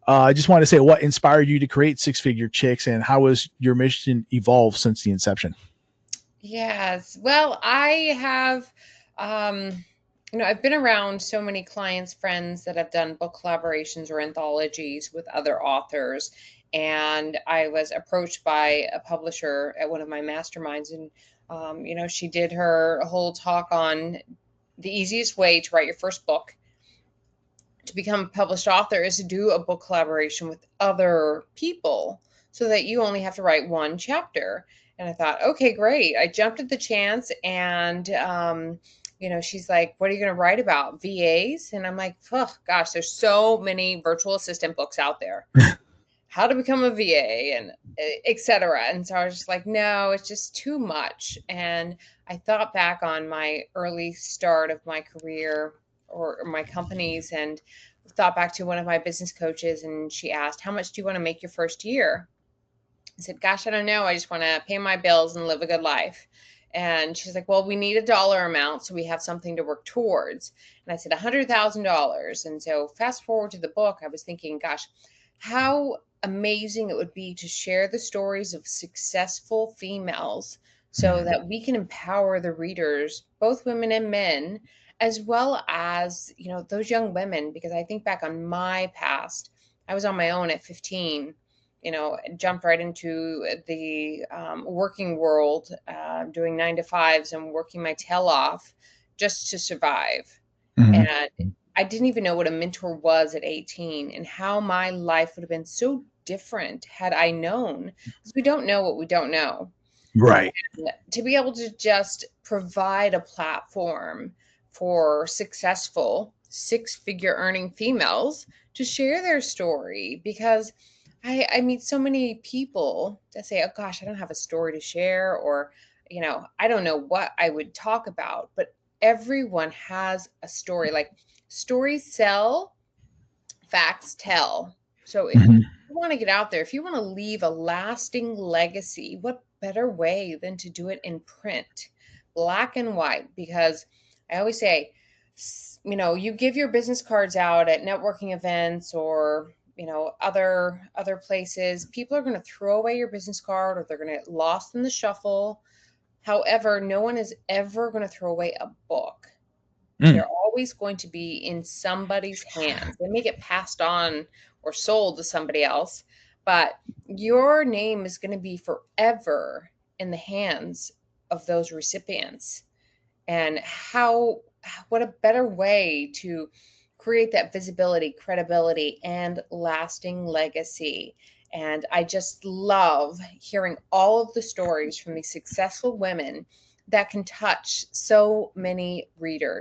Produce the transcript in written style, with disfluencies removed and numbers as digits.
I just wanted to say, what inspired you to create Six Figure Chicks, and how has your mission evolved since the inception? Yes. Well, I have, um, I've been around so many clients, friends that have done book collaborations or anthologies with other authors. And I was approached by a publisher at one of my masterminds, and, she did her whole talk on the easiest way to write your first book to become a published author is to do a book collaboration with other people so that you only have to write one chapter. And I thought, okay, great. I jumped at the chance, and she's like, what are you going to write about? VAs? And I'm like, oh gosh, there's so many virtual assistant books out there. How to become a VA and etc. And so I was just like, no, it's just too much. And I thought back on my early start of my career or my companies, and thought back to one of my business coaches, and she asked, how much do you want to make your first year? I said, gosh, I don't know. I just want to pay my bills and live a good life. And she's like, well, we need a dollar amount so we have something to work towards. And I said, $100,000. And so fast forward to the book, I was thinking, gosh, how amazing it would be to share the stories of successful females so Mhm. that we can empower the readers, both women and men, as well as, those young women. Because I think back on my past, I was on my own at 15, jumped right into the working world, doing 9 to 5s and working my tail off just to survive. Mhm. And I didn't even know what a mentor was at 18, and how my life would have been so different had I known, because we don't know what we don't know. Right. To be able to just provide a platform for successful six-figure earning females to share their story, because I meet so many people that say, oh gosh, I don't have a story to share, or I don't know what I would talk about. But everyone has a story. Like, stories sell, facts tell. So if you Mhm. want to get out there, if you want to leave a lasting legacy, what better way than to do it in print, black and white? Because I always say, you give your business cards out at networking events, or other places, people are going to throw away your business card, or they're going to get lost in the shuffle. However, no one is ever going to throw away a book. Mm. They're always going to be in somebody's hands. They may get passed on or sold to somebody else, but your name is going to be forever in the hands of those recipients. And what a better way to create that visibility, credibility, and lasting legacy. And I just love hearing all of the stories from these successful women that can touch so many readers.